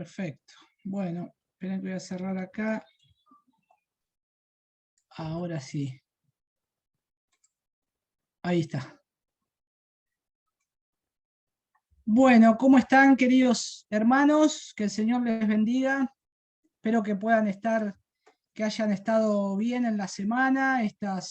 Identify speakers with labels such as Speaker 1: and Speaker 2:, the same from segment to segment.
Speaker 1: Perfecto. Bueno, esperen que voy a cerrar acá. Ahora sí. Ahí está. Bueno, ¿cómo están, queridos hermanos? Que el Señor les bendiga. Espero que puedan estar, que hayan estado bien en la semana, esta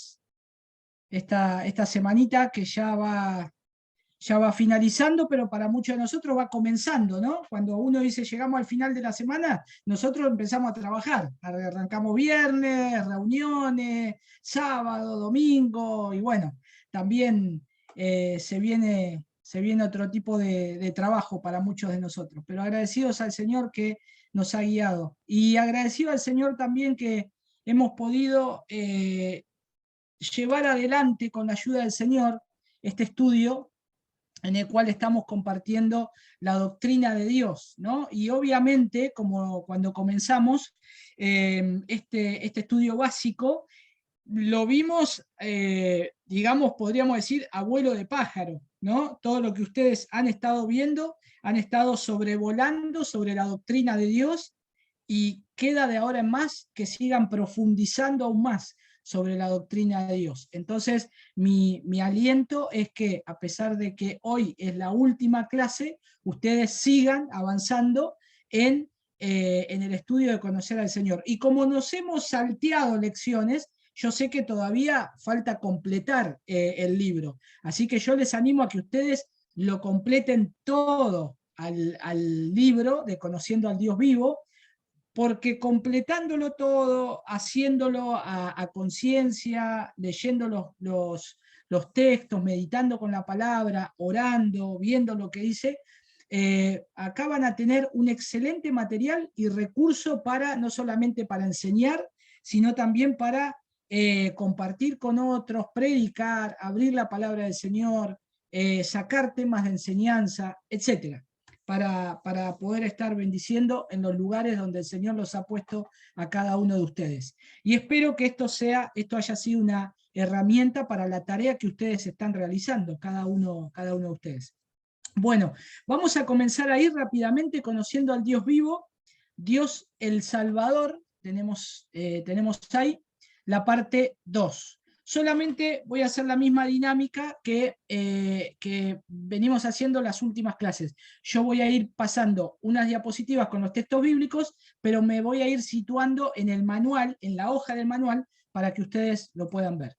Speaker 1: semanita que ya va finalizando, pero para muchos de nosotros va comenzando, ¿no? Cuando uno dice llegamos al final de la semana, nosotros empezamos a trabajar. Arrancamos viernes, reuniones, sábado, domingo, y bueno, también se viene otro tipo de trabajo para muchos de nosotros. Pero agradecidos al Señor que nos ha guiado. Y agradecido al Señor también que hemos podido llevar adelante con la ayuda del Señor este estudio en el cual estamos compartiendo la doctrina de Dios, ¿no? Y obviamente, como cuando comenzamos este estudio básico, lo vimos, digamos, podríamos decir, abuelo de pájaro, ¿no? Todo lo que ustedes han estado viendo, han estado sobrevolando sobre la doctrina de Dios y queda de ahora en más que sigan profundizando aún más sobre la doctrina de Dios. Entonces, mi aliento es que, a pesar de que hoy es la última clase, ustedes sigan avanzando en el estudio de conocer al Señor. Y como nos hemos salteado lecciones, yo sé que todavía falta completar el libro. Así que yo les animo a que ustedes lo completen todo al libro de Conociendo al Dios Vivo, porque completándolo todo, haciéndolo a conciencia, leyendo los textos, meditando con la palabra, orando, viendo lo que dice, acá van a tener un excelente material y recurso para, no solamente para enseñar, sino también para compartir con otros, predicar, abrir la palabra del Señor, sacar temas de enseñanza, etcétera. Para poder estar bendiciendo en los lugares donde el Señor los ha puesto a cada uno de ustedes. Y espero que esto haya sido una herramienta para la tarea que ustedes están realizando, cada uno de ustedes. Bueno, vamos a comenzar a ir rápidamente conociendo al Dios vivo, Dios el Salvador. Tenemos ahí la parte 2. Solamente voy a hacer la misma dinámica que venimos haciendo las últimas clases. Yo voy a ir pasando unas diapositivas con los textos bíblicos, pero me voy a ir situando en el manual, en la hoja del manual, para que ustedes lo puedan ver.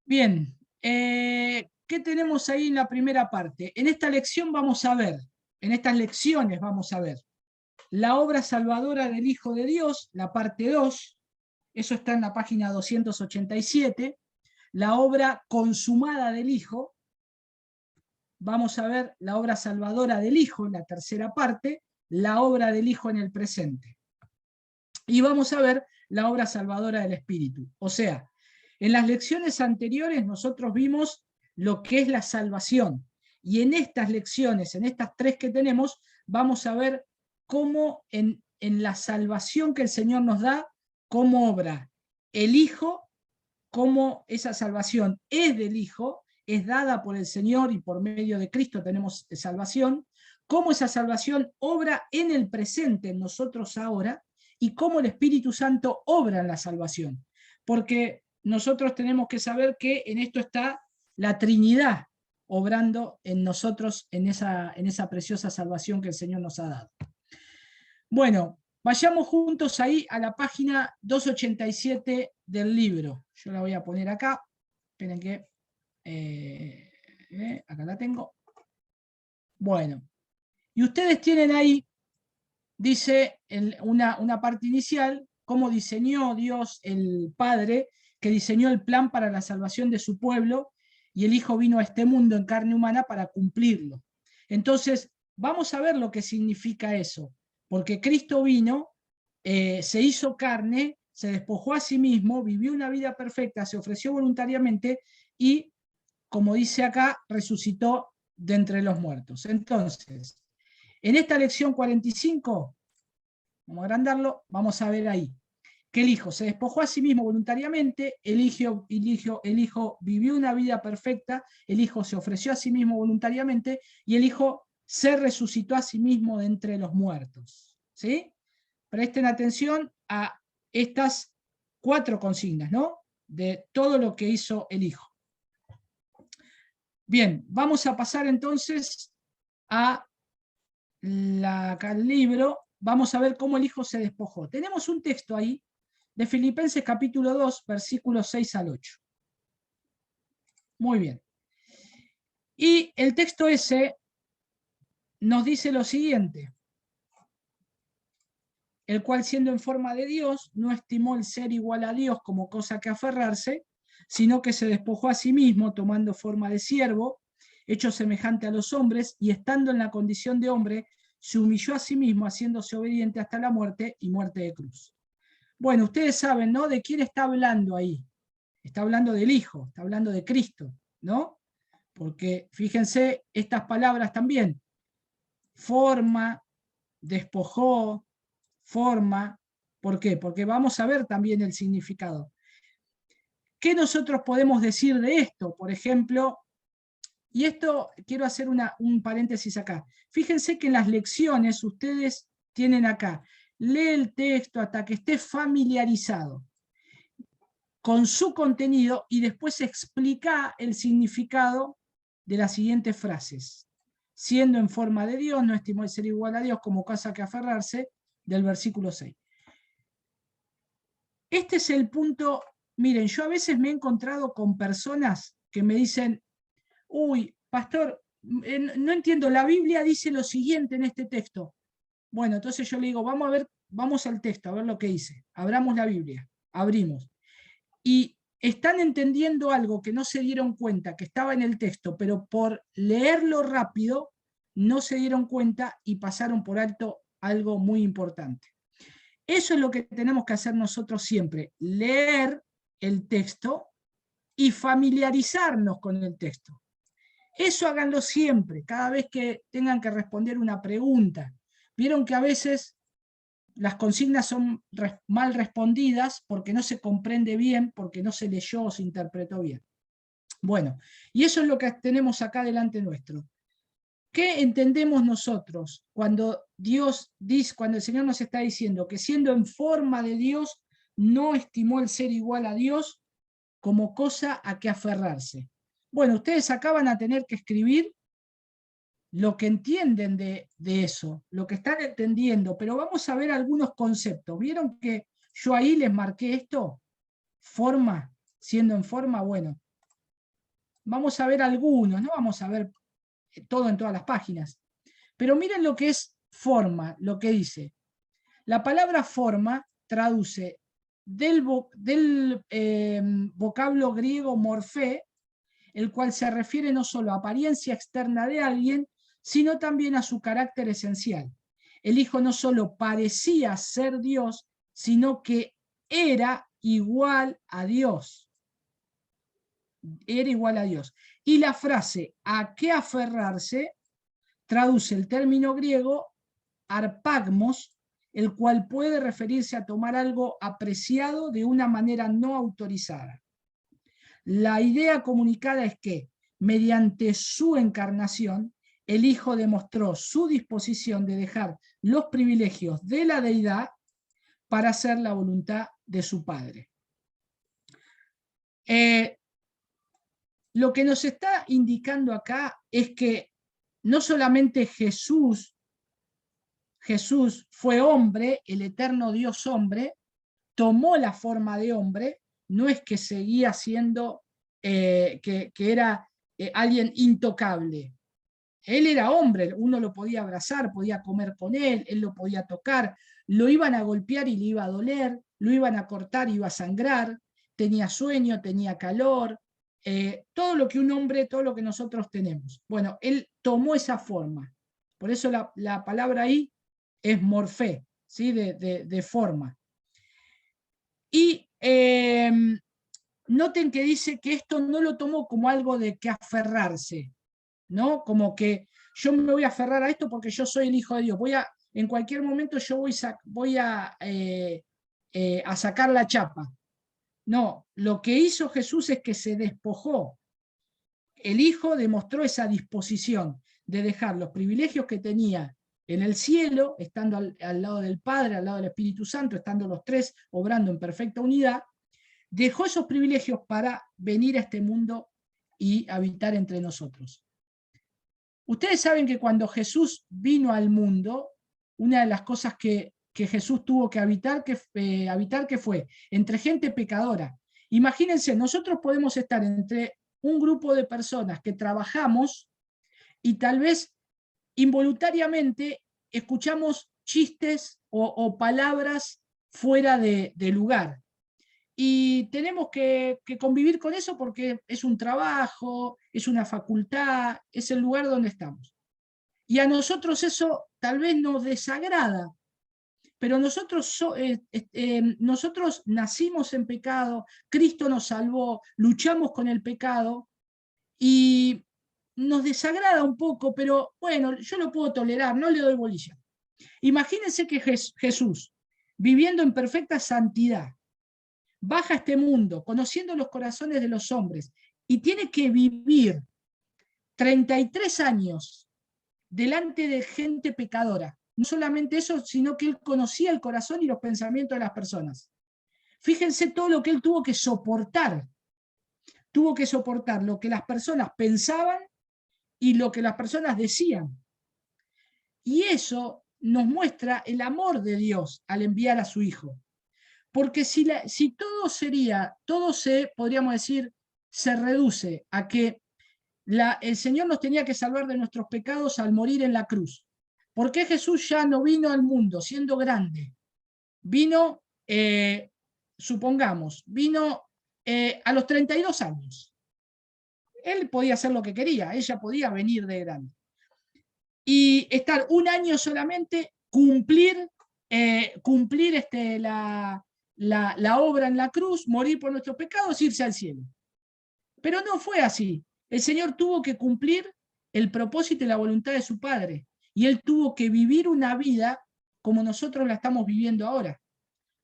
Speaker 1: Bien, ¿qué tenemos ahí en la primera parte? En esta lección vamos a ver, en estas lecciones vamos a ver la obra salvadora del Hijo de Dios, la parte 2, eso está en la página 287, la obra consumada del Hijo, vamos a ver la obra salvadora del Hijo en la tercera parte, la obra del Hijo en el presente. Y vamos a ver la obra salvadora del Espíritu. O sea, en las lecciones anteriores nosotros vimos lo que es la salvación. Y en estas lecciones, en estas 3 que tenemos, vamos a ver cómo en la salvación que el Señor nos da, cómo obra el Hijo, cómo esa salvación es del Hijo, es dada por el Señor y por medio de Cristo tenemos salvación, cómo esa salvación obra en el presente, en nosotros ahora, y cómo el Espíritu Santo obra en la salvación. Porque nosotros tenemos que saber que en esto está la Trinidad obrando en nosotros en esa preciosa salvación que el Señor nos ha dado. Bueno, vayamos juntos ahí a la página 287 del libro. Yo la voy a poner acá. Esperen que... acá la tengo. Bueno, y ustedes tienen ahí, dice una parte inicial, cómo diseñó Dios el Padre, que diseñó el plan para la salvación de su pueblo, y el Hijo vino a este mundo en carne humana para cumplirlo. Entonces, vamos a ver lo que significa eso, porque Cristo vino, se hizo carne, se despojó a sí mismo, vivió una vida perfecta, se ofreció voluntariamente y, como dice acá, resucitó de entre los muertos. Entonces, en esta lección 45, vamos a agrandarlo, vamos a ver ahí que el Hijo se despojó a sí mismo voluntariamente, el hijo vivió una vida perfecta, el Hijo se ofreció a sí mismo voluntariamente y el Hijo se resucitó a sí mismo de entre los muertos. ¿Sí? Presten atención a estas 4 consignas, ¿no? De todo lo que hizo el Hijo. Bien, vamos a pasar entonces al libro. Vamos a ver cómo el Hijo se despojó. Tenemos un texto ahí de Filipenses capítulo 2, versículos 6 al 8. Muy bien. Y el texto ese nos dice lo siguiente: el cual, siendo en forma de Dios, no estimó el ser igual a Dios como cosa que aferrarse, sino que se despojó a sí mismo, tomando forma de siervo, hecho semejante a los hombres, y estando en la condición de hombre, se humilló a sí mismo, haciéndose obediente hasta la muerte y muerte de cruz. Bueno, ustedes saben, ¿no?, de quién está hablando ahí. Está hablando del Hijo, está hablando de Cristo, ¿no? Porque fíjense estas palabras también: forma, despojó, forma. ¿Por qué? Porque vamos a ver también el significado. ¿Qué nosotros podemos decir de esto? Por ejemplo, y esto quiero hacer un paréntesis acá. Fíjense que en las lecciones ustedes tienen acá: lee el texto hasta que esté familiarizado con su contenido y después explica el significado de las siguientes frases. Siendo en forma de Dios, no estimó el ser igual a Dios como cosa que aferrarse, del versículo 6. Este es el punto. Miren, yo a veces me he encontrado con personas que me dicen: uy, pastor, no entiendo, la Biblia dice lo siguiente en este texto. Bueno, entonces yo le digo: vamos a ver, vamos al texto, a ver lo que dice. Abramos la Biblia, abrimos. Y están entendiendo algo que no se dieron cuenta que estaba en el texto, pero por leerlo rápido no se dieron cuenta y pasaron por alto algo muy importante. Eso es lo que tenemos que hacer nosotros siempre: leer el texto y familiarizarnos con el texto. Eso háganlo siempre, cada vez que tengan que responder una pregunta. Vieron que a veces las consignas son mal respondidas porque no se comprende bien, porque no se leyó o se interpretó bien. Bueno, y eso es lo que tenemos acá delante nuestro. ¿Qué entendemos nosotros cuando Dios dice, cuando el Señor nos está diciendo que siendo en forma de Dios no estimó el ser igual a Dios como cosa a que aferrarse? Bueno, ustedes acá van a tener que escribir lo que entienden de eso, lo que están entendiendo, pero vamos a ver algunos conceptos. ¿Vieron que yo ahí les marqué esto? Forma, siendo en forma. Bueno, vamos a ver algunos, no vamos a ver todo en todas las páginas. Pero miren lo que es forma, lo que dice. La palabra forma traduce del vocablo griego morfé, el cual se refiere no solo a apariencia externa de alguien, sino también a su carácter esencial. El Hijo no solo parecía ser Dios, sino que era igual a Dios. Era igual a Dios. Y la frase ¿a qué aferrarse? Traduce el término griego arpagmos, el cual puede referirse a tomar algo apreciado de una manera no autorizada. La idea comunicada es que, mediante su encarnación, el Hijo demostró su disposición de dejar los privilegios de la deidad para hacer la voluntad de su Padre. Lo que nos está indicando acá es que no solamente Jesús fue hombre, el eterno Dios hombre, tomó la forma de hombre, no es que seguía siendo, que era alguien intocable. Él era hombre, uno lo podía abrazar, podía comer con él lo podía tocar, lo iban a golpear y le iba a doler, lo iban a cortar y iba a sangrar, tenía sueño, tenía calor, todo lo que un hombre, todo lo que nosotros tenemos. Bueno, él tomó esa forma. Por eso la palabra ahí es morfé, ¿sí? de forma. Y noten que dice que esto no lo tomó como algo de que aferrarse, ¿no? Como que yo me voy a aferrar a esto porque yo soy el Hijo de Dios. En cualquier momento yo voy a sacar la chapa. No, lo que hizo Jesús es que se despojó. el Hijo demostró esa disposición de dejar los privilegios que tenía en el cielo, estando al lado del Padre, al lado del Espíritu Santo, estando los tres obrando en perfecta unidad, dejó esos privilegios para venir a este mundo y habitar entre nosotros. Ustedes saben que cuando Jesús vino al mundo, una de las cosas que Jesús tuvo que habitar, que fue entre gente pecadora. Imagínense, nosotros podemos estar entre un grupo de personas que trabajamos y tal vez involuntariamente escuchamos chistes o palabras fuera de lugar. Y tenemos que convivir con eso porque es un trabajo, es una facultad, es el lugar donde estamos. Y a nosotros eso tal vez nos desagrada, pero nosotros nacimos en pecado, Cristo nos salvó, luchamos con el pecado y nos desagrada un poco, pero bueno, yo lo puedo tolerar, no le doy bolilla. Imagínense que Jesús, viviendo en perfecta santidad, baja a este mundo, conociendo los corazones de los hombres, y tiene que vivir 33 años delante de gente pecadora. No solamente eso, sino que él conocía el corazón y los pensamientos de las personas. Fíjense todo lo que él tuvo que soportar. Tuvo que soportar lo que las personas pensaban y lo que las personas decían. Y eso nos muestra el amor de Dios al enviar a su Hijo. Porque si todo podríamos decir, se reduce a que el Señor nos tenía que salvar de nuestros pecados al morir en la cruz. ¿Por qué Jesús ya no vino al mundo siendo grande? Vino, supongamos, vino a los 32 años. Él podía hacer lo que quería, ella podía venir de grande. Y estar un año solamente, cumplir la obra en la cruz, morir por nuestros pecados, irse al cielo. Pero no fue así. El Señor tuvo que cumplir el propósito y la voluntad de su Padre. Y Él tuvo que vivir una vida como nosotros la estamos viviendo ahora.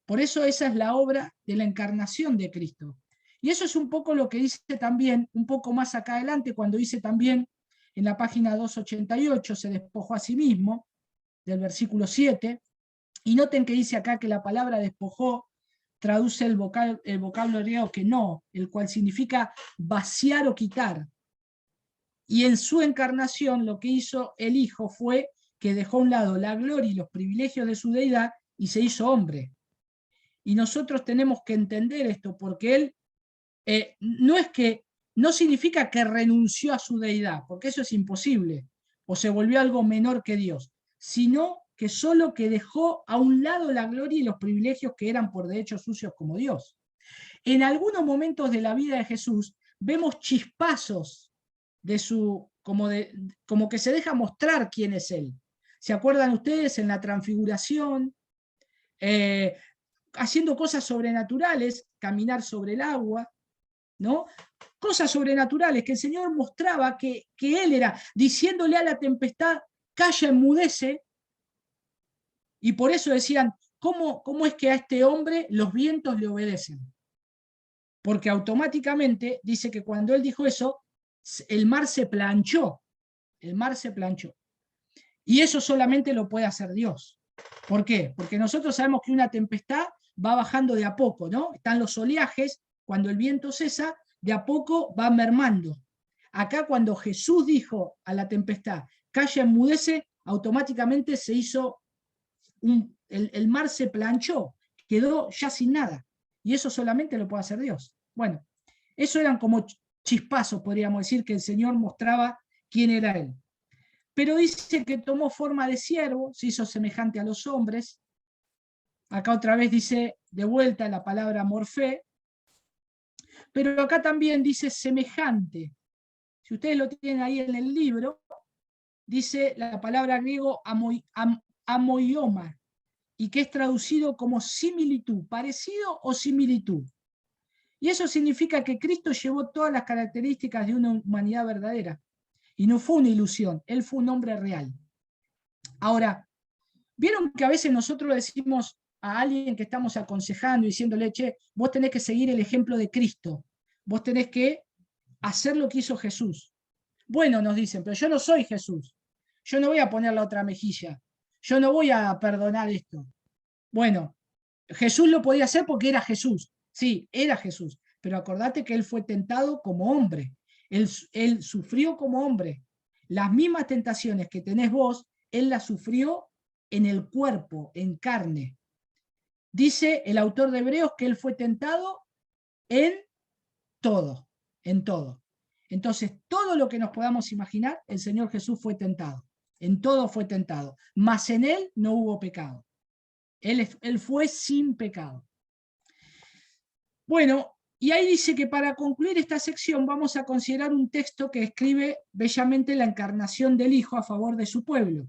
Speaker 1: Por eso esa es la obra de la encarnación de Cristo. Y eso es un poco lo que dice también, un poco más acá adelante, cuando dice también en la página 288, se despojó a sí mismo, del versículo 7. Y noten que dice acá que la palabra despojó traduce el vocablo griego que no, el cual significa vaciar o quitar. Y en su encarnación lo que hizo el Hijo fue que dejó a un lado la gloria y los privilegios de su deidad y se hizo hombre. Y nosotros tenemos que entender esto, porque Él no significa que renunció a su deidad, porque eso es imposible, o se volvió algo menor que Dios, sino que solo que dejó a un lado la gloria y los privilegios que eran por derechos sucios como Dios. En algunos momentos de la vida de Jesús vemos chispazos de como que se deja mostrar quién es Él. ¿Se acuerdan ustedes en la transfiguración? Haciendo cosas sobrenaturales, caminar sobre el agua, ¿no? Cosas sobrenaturales que el Señor mostraba que Él era, diciéndole a la tempestad, calla, enmudece, y por eso decían, ¿cómo es que a este hombre los vientos le obedecen? Porque automáticamente dice que cuando Él dijo eso, el mar se planchó, y eso solamente lo puede hacer Dios. ¿Por qué? Porque nosotros sabemos que una tempestad va bajando de a poco, ¿no? Están los oleajes, cuando el viento cesa, de a poco va mermando. Acá cuando Jesús dijo a la tempestad, calla, enmudece, automáticamente se hizo, el mar se planchó, quedó ya sin nada. Y eso solamente lo puede hacer Dios. Bueno, eso eran como chispazos, podríamos decir, que el Señor mostraba quién era Él. Pero dice que tomó forma de siervo, se hizo semejante a los hombres. Acá otra vez dice de vuelta la palabra morfé, pero acá también dice semejante. Si ustedes lo tienen ahí en el libro, dice la palabra griego amoioma, y que es traducido como similitud, parecido o similitud. Y eso significa que Cristo llevó todas las características de una humanidad verdadera. Y no fue una ilusión, Él fue un hombre real. Ahora, ¿vieron que a veces nosotros le decimos a alguien que estamos aconsejando, diciéndole, che, vos tenés que seguir el ejemplo de Cristo, vos tenés que hacer lo que hizo Jesús. Bueno, nos dicen, pero yo no soy Jesús. Yo no voy a poner la otra mejilla. Yo no voy a perdonar esto. Bueno, Jesús lo podía hacer porque era Jesús. Sí, era Jesús. Pero acordate que él fue tentado como hombre. Él sufrió como hombre. Las mismas tentaciones que tenés vos, él las sufrió en el cuerpo, en carne. Dice el autor de Hebreos que él fue tentado en todo, en todo. Entonces, todo lo que nos podamos imaginar, el Señor Jesús fue tentado. En todo fue tentado. Mas en él no hubo pecado. Él fue sin pecado. Bueno, y ahí dice que para concluir esta sección vamos a considerar un texto que escribe bellamente la encarnación del Hijo a favor de su pueblo.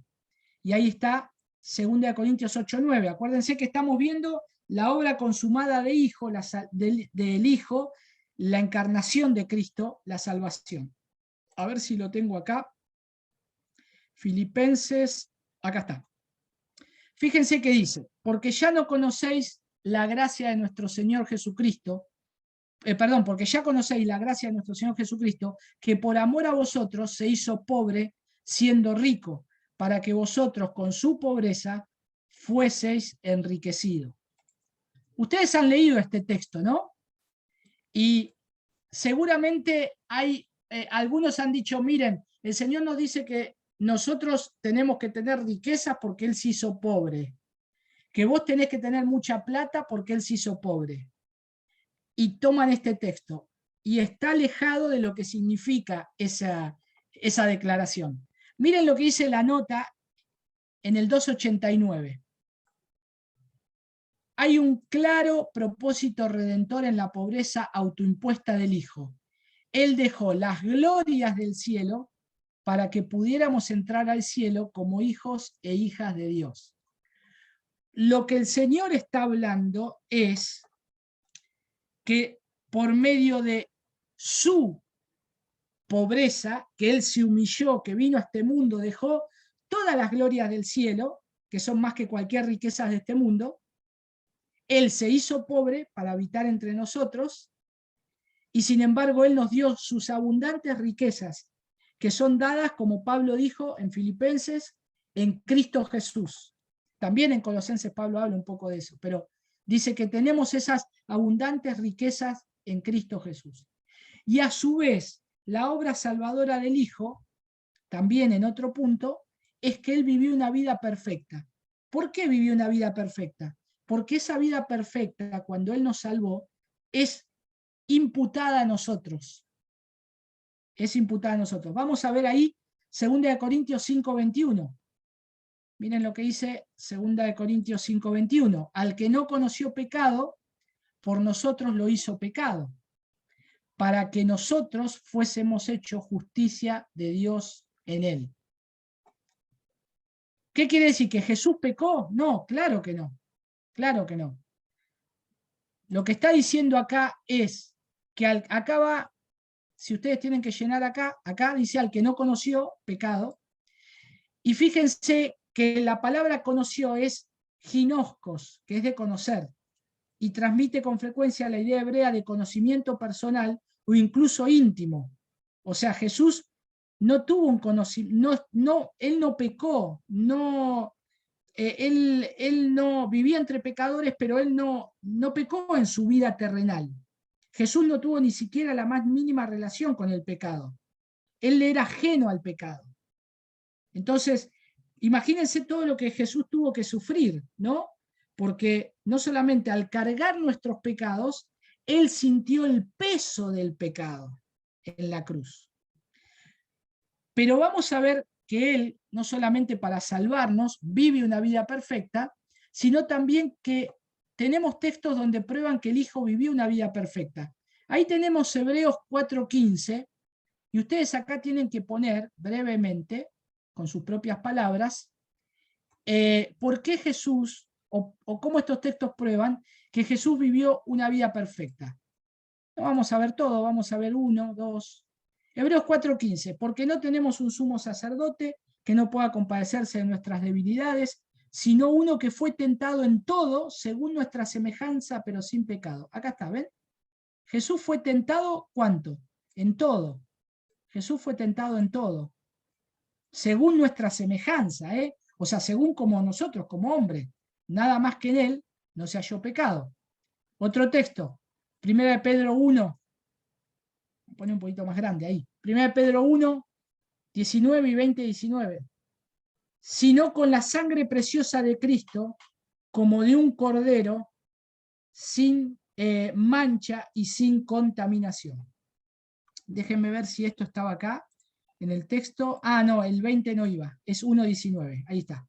Speaker 1: Y ahí está 2 Corintios 8:9. Acuérdense que estamos viendo la obra consumada de Hijo, del Hijo, la encarnación de Cristo, la salvación. A ver si lo tengo acá. Filipenses, acá está. Fíjense que dice, porque ya no conocéis la gracia de nuestro Señor Jesucristo, porque ya conocéis la gracia de nuestro Señor Jesucristo, que por amor a vosotros se hizo pobre siendo rico, para que vosotros con su pobreza fueseis enriquecidos. Ustedes han leído este texto, ¿no? Y seguramente algunos han dicho, miren, el Señor nos dice que nosotros tenemos que tener riquezas porque Él se hizo pobre, que vos tenés que tener mucha plata porque Él se hizo pobre. Y toman este texto y está alejado de lo que significa esa declaración. Miren lo que dice la nota en el 289. Hay un claro propósito redentor en la pobreza autoimpuesta del Hijo. Él dejó las glorias del cielo para que pudiéramos entrar al cielo como hijos e hijas de Dios. Lo que el Señor está hablando es que por medio de su pobreza, que Él se humilló, que vino a este mundo, dejó todas las glorias del cielo, que son más que cualquier riqueza de este mundo. Él se hizo pobre para habitar entre nosotros y sin embargo Él nos dio sus abundantes riquezas, que son dadas, como Pablo dijo en Filipenses, en Cristo Jesús. También en Colosenses Pablo habla un poco de eso, pero dice que tenemos esas abundantes riquezas en Cristo Jesús. Y a su vez, la obra salvadora del Hijo, también en otro punto, es que Él vivió una vida perfecta. ¿Por qué vivió una vida perfecta? Porque esa vida perfecta, cuando Él nos salvó, es imputada a nosotros. Es imputada a nosotros. Vamos a ver ahí 2 Corintios 5:21. Miren lo que dice 2 Corintios 5:21. Al que no conoció pecado, por nosotros lo hizo pecado, para que nosotros fuésemos hechos justicia de Dios en él. ¿Qué quiere decir? ¿Que Jesús pecó? No, claro que no. Claro que no. Lo que está diciendo acá es que acá va, si ustedes tienen que llenar acá dice al que no conoció pecado, y fíjense que la palabra conoció es ginoscos, que es de conocer, y transmite con frecuencia la idea hebrea de conocimiento personal o incluso íntimo. O sea, Jesús no tuvo un conocimiento, él no pecó, él no vivía entre pecadores, pero él no pecó en su vida terrenal. Jesús no tuvo ni siquiera la más mínima relación con el pecado. Él era ajeno al pecado. Entonces, imagínense todo lo que Jesús tuvo que sufrir, ¿no? Porque no solamente al cargar nuestros pecados, Él sintió el peso del pecado en la cruz. Pero vamos a ver que Él, no solamente para salvarnos, vive una vida perfecta, sino también que tenemos textos donde prueban que el Hijo vivió una vida perfecta. Ahí tenemos Hebreos 4:15, y ustedes acá tienen que poner brevemente, con sus propias palabras, por qué Jesús, o cómo estos textos prueban que Jesús vivió una vida perfecta. No vamos a ver todo, vamos a ver 1, 2. Hebreos 4:15, porque no tenemos un sumo sacerdote que no pueda compadecerse de nuestras debilidades, sino uno que fue tentado en todo según nuestra semejanza, pero sin pecado. Acá está, ¿ven? Jesús fue tentado, ¿cuánto? en todo. Jesús fue tentado en todo, según nuestra semejanza, o sea, según como nosotros, como hombres, nada más que en él no se halló pecado. Otro texto, 1 Pedro 1, pone un poquito más grande ahí, 1 Pedro 1, 19 y 20 y 19. Sino con la sangre preciosa de Cristo, como de un cordero, sin mancha y sin contaminación. Déjenme ver si esto estaba acá en el texto. Ah, no, el 20 no iba, es 1.19, ahí está.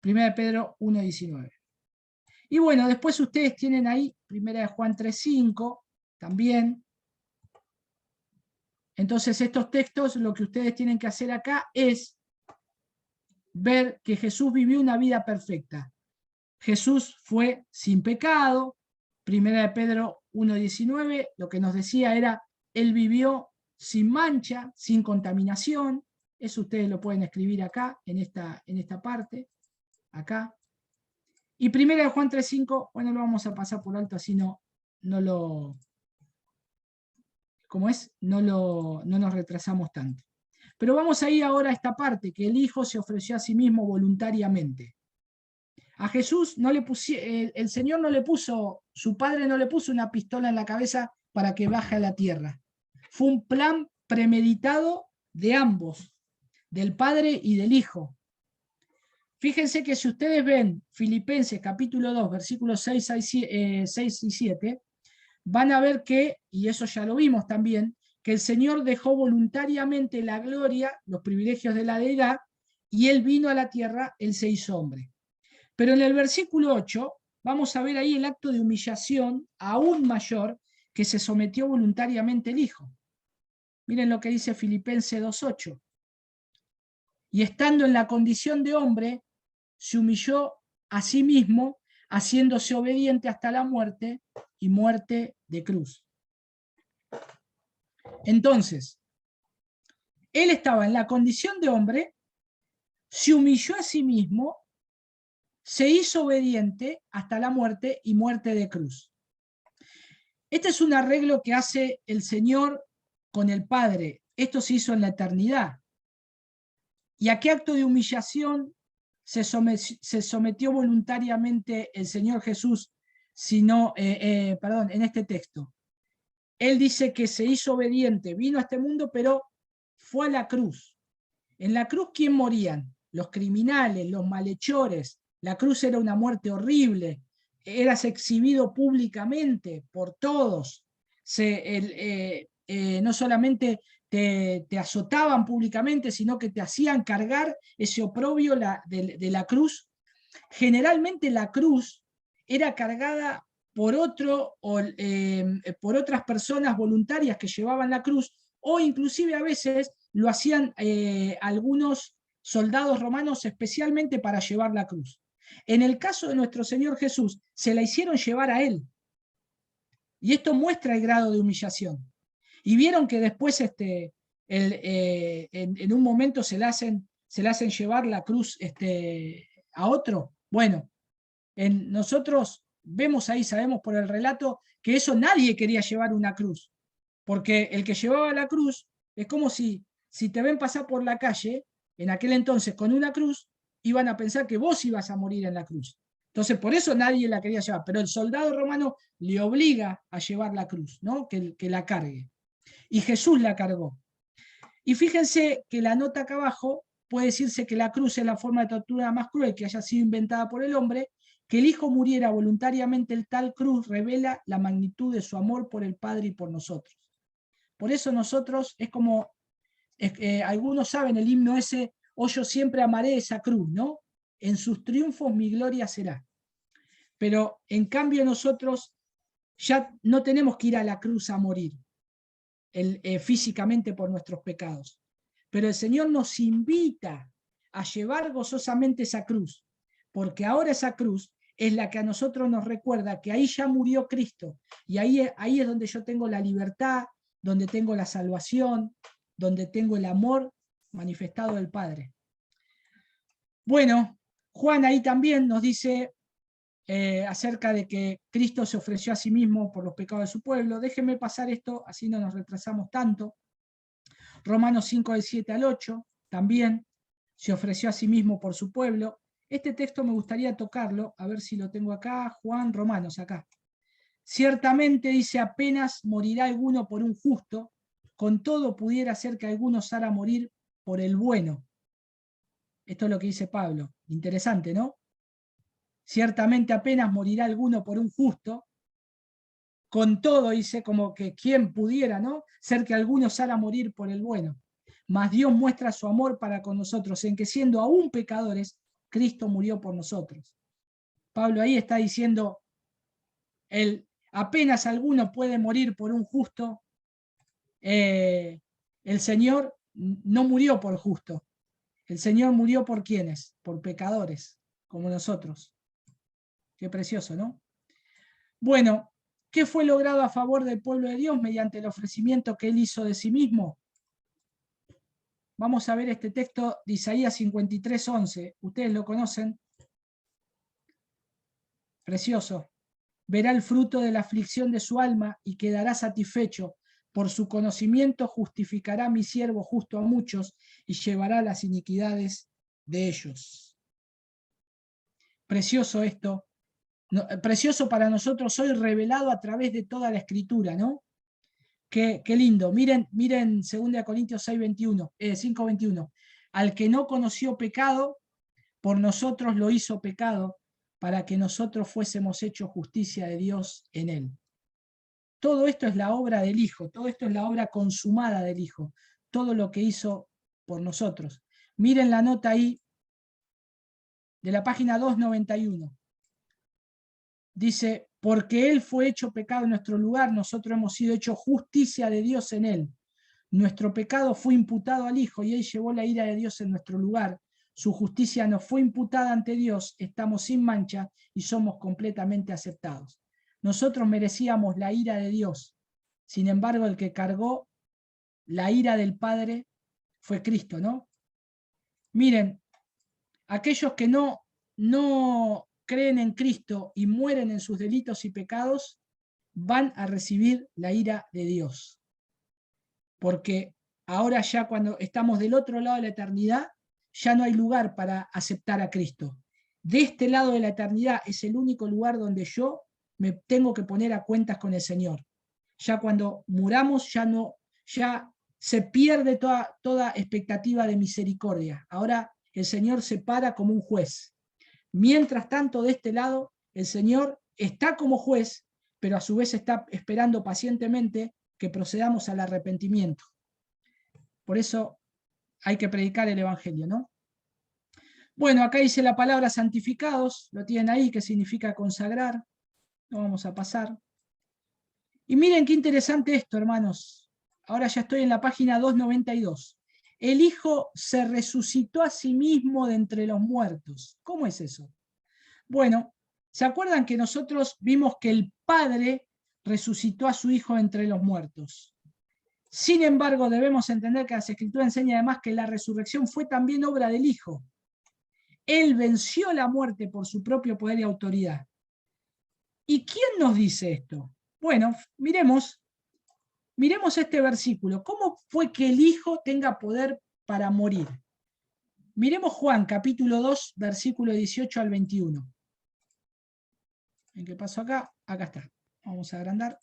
Speaker 1: 1 Pedro 1.19. Y bueno, después ustedes tienen ahí 1 Juan 3.5 también. Entonces estos textos, lo que ustedes tienen que hacer acá es ver que Jesús vivió una vida perfecta. Jesús fue sin pecado. 1 Pedro 1.19, lo que nos decía era, él vivió sin mancha, sin contaminación. Eso ustedes lo pueden escribir acá, en esta parte, acá. Y 1 Juan 3.5, bueno, lo vamos a pasar por alto, así no lo, ¿cómo es? No nos retrasamos tanto. Pero vamos a ir ahora a esta parte, que el Hijo se ofreció a sí mismo voluntariamente. A Jesús no le el Señor no le puso, su Padre no le puso una pistola en la cabeza para que baje a la tierra. Fue un plan premeditado de ambos, del Padre y del Hijo. Fíjense que si ustedes ven Filipenses capítulo 2, versículos 6 y 7, van a ver que, y eso ya lo vimos también, que el Señor dejó voluntariamente la gloria, los privilegios de la deidad, y Él vino a la tierra, Él se hizo hombre. Pero en el versículo 8 vamos a ver ahí el acto de humillación aún mayor que se sometió voluntariamente el Hijo. Miren lo que dice Filipenses 2.8. Y estando en la condición de hombre, se humilló a sí mismo, haciéndose obediente hasta la muerte y muerte de cruz. Entonces, él estaba en la condición de hombre, se humilló a sí mismo, se hizo obediente hasta la muerte y muerte de cruz. Este es un arreglo que hace el Señor con el Padre. Esto se hizo en la eternidad. ¿Y a qué acto de humillación se sometió voluntariamente el Señor Jesús? En este texto. Él dice que se hizo obediente, vino a este mundo, pero fue a la cruz. En la cruz, ¿quién morían? Los criminales, los malhechores. La cruz era una muerte horrible. Eras exhibido públicamente por todos. No solamente te azotaban públicamente, sino que te hacían cargar ese oprobio de la cruz. Generalmente la cruz era cargada por otras personas voluntarias que llevaban la cruz, o inclusive a veces lo hacían algunos soldados romanos especialmente para llevar la cruz. En el caso de nuestro Señor Jesús, se la hicieron llevar a él. Y esto muestra el grado de humillación. Y vieron que después en un momento se le hacen llevar la cruz a otro. Bueno, nosotros vemos ahí, sabemos por el relato, que eso nadie quería llevar una cruz. Porque el que llevaba la cruz es como si te ven pasar por la calle, en aquel entonces con una cruz, iban a pensar que vos ibas a morir en la cruz. Entonces, por eso nadie la quería llevar. Pero el soldado romano le obliga a llevar la cruz, ¿no? Que la cargue. Y Jesús la cargó. Y fíjense que la nota acá abajo puede decirse que la cruz es la forma de tortura más cruel que haya sido inventada por el hombre. Que el Hijo muriera voluntariamente en tal cruz revela la magnitud de su amor por el Padre y por nosotros. Por eso nosotros es como, algunos saben el himno ese, oh yo siempre amaré esa cruz, ¿no? En sus triunfos mi gloria será. Pero en cambio nosotros ya no tenemos que ir a la cruz a morir físicamente por nuestros pecados. Pero el Señor nos invita a llevar gozosamente esa cruz, porque ahora esa cruz es la que a nosotros nos recuerda que ahí ya murió Cristo, y ahí es donde yo tengo la libertad, donde tengo la salvación, donde tengo el amor manifestado del Padre. Bueno, Juan ahí también nos dice acerca de que Cristo se ofreció a sí mismo por los pecados de su pueblo. Déjenme pasar esto, así no nos retrasamos tanto. Romanos 5, del 7 al 8, también se ofreció a sí mismo por su pueblo. Este texto me gustaría tocarlo, a ver si lo tengo acá, Juan, Romanos, acá. Ciertamente dice, apenas morirá alguno por un justo, con todo pudiera ser que alguno osara morir por el bueno. Esto es lo que dice Pablo. Interesante, ¿no? Ciertamente apenas morirá alguno por un justo, con todo dice como que quien pudiera, ¿no? Ser que alguno osara morir por el bueno. Mas Dios muestra su amor para con nosotros, en que siendo aún pecadores, Cristo murió por nosotros. Pablo ahí está diciendo, apenas alguno puede morir por un justo, el Señor no murió por justo. El Señor murió por quienes, por pecadores, como nosotros. Qué precioso, ¿no? Bueno, ¿qué fue logrado a favor del pueblo de Dios mediante el ofrecimiento que Él hizo de sí mismo? Vamos a ver este texto de Isaías 53:11. Ustedes lo conocen. Precioso. Verá el fruto de la aflicción de su alma y quedará satisfecho. Por su conocimiento justificará mi siervo justo a muchos y llevará las iniquidades de ellos. Precioso esto. Precioso para nosotros hoy, revelado a través de toda la escritura, ¿no? Qué lindo. Miren 2 Corintios 5:21. Al que no conoció pecado, por nosotros lo hizo pecado, para que nosotros fuésemos hechos justicia de Dios en él. Todo esto es la obra del Hijo, todo esto es la obra consumada del Hijo, todo lo que hizo por nosotros. Miren la nota ahí de la página 291. Dice, porque Él fue hecho pecado en nuestro lugar, nosotros hemos sido hechos justicia de Dios en Él. Nuestro pecado fue imputado al Hijo y Él llevó la ira de Dios en nuestro lugar. Su justicia nos fue imputada ante Dios, estamos sin mancha y somos completamente aceptados. Nosotros merecíamos la ira de Dios. Sin embargo, el que cargó la ira del Padre fue Cristo, ¿no? Miren, aquellos que no creen en Cristo y mueren en sus delitos y pecados, van a recibir la ira de Dios. Porque ahora ya cuando estamos del otro lado de la eternidad, ya no hay lugar para aceptar a Cristo. De este lado de la eternidad es el único lugar donde yo me tengo que poner a cuentas con el Señor. Ya cuando muramos, ya se pierde toda expectativa de misericordia. Ahora el Señor se para como un juez. Mientras tanto, de este lado, el Señor está como juez, pero a su vez está esperando pacientemente que procedamos al arrepentimiento. Por eso hay que predicar el Evangelio, ¿no? Bueno, acá dice la palabra santificados, lo tienen ahí, que significa consagrar. Lo vamos a pasar. Y miren qué interesante esto, hermanos. Ahora ya estoy en la página 292. El Hijo se resucitó a sí mismo de entre los muertos. ¿Cómo es eso? Bueno, ¿se acuerdan que nosotros vimos que el Padre resucitó a su Hijo entre los muertos? Sin embargo, debemos entender que las Escrituras enseñan además que la resurrección fue también obra del Hijo. Él venció la muerte por su propio poder y autoridad. ¿Y quién nos dice esto? Bueno, miremos este versículo. ¿Cómo fue que el Hijo tenga poder para morir? Miremos Juan, capítulo 2, versículo 18 al 21. ¿En qué pasó acá? Acá está. Vamos a agrandar.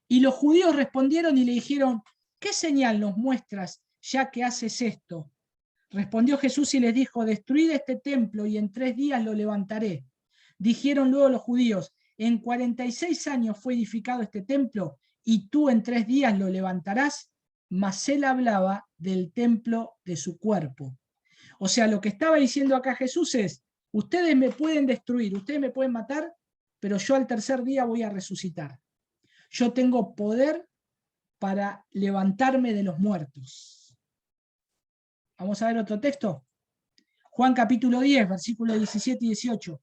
Speaker 1: Y los judíos respondieron y le dijeron, ¿qué señal nos muestras ya que haces esto? Respondió Jesús y les dijo, destruid este templo y en 3 días lo levantaré. Dijeron luego los judíos, en 46 años fue edificado este templo y tú en 3 días lo levantarás. Mas él hablaba del templo de su cuerpo. O sea, lo que estaba diciendo acá Jesús es, ustedes me pueden destruir, ustedes me pueden matar, pero yo al 3er día voy a resucitar. Yo tengo poder para levantarme de los muertos. Vamos a ver otro texto. Juan capítulo 10, versículos 17 y 18.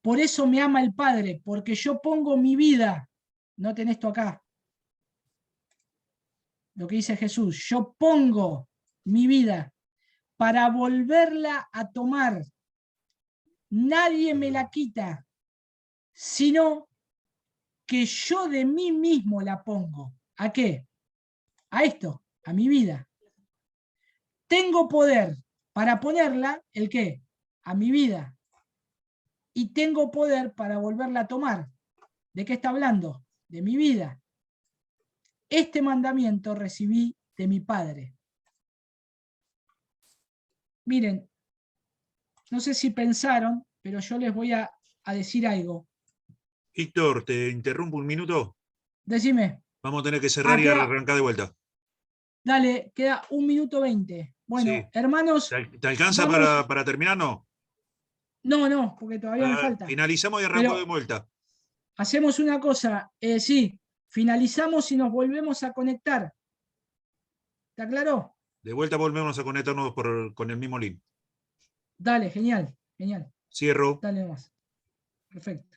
Speaker 1: Por eso me ama el Padre, porque yo pongo mi vida. Noten esto acá. Lo que dice Jesús. Yo pongo mi vida para volverla a tomar. Nadie me la quita, sino que yo de mí mismo la pongo. ¿A qué? A esto, a mi vida. Tengo poder para ponerla, ¿el qué? A mi vida. Y tengo poder para volverla a tomar. ¿De qué está hablando? De mi vida. Este mandamiento recibí de mi Padre. Miren, no sé si pensaron, pero yo les voy a decir algo.
Speaker 2: Víctor, te interrumpo un minuto.
Speaker 1: Decime.
Speaker 2: Vamos a tener que cerrar y arrancar de vuelta.
Speaker 1: Dale, queda 1 minuto 20. Bueno,
Speaker 2: Sí.
Speaker 1: hermanos.
Speaker 2: ¿Te alcanza
Speaker 1: vamos...
Speaker 2: para terminar? No.
Speaker 1: No, porque todavía me falta.
Speaker 2: Finalizamos y arrancamos
Speaker 1: Pero
Speaker 2: de vuelta.
Speaker 1: hacemos una cosa, sí, finalizamos y nos volvemos a conectar. ¿Está claro?
Speaker 2: De vuelta volvemos a conectarnos con el mismo link.
Speaker 1: Dale, genial, genial.
Speaker 2: Cierro.
Speaker 1: Dale más. Perfecto.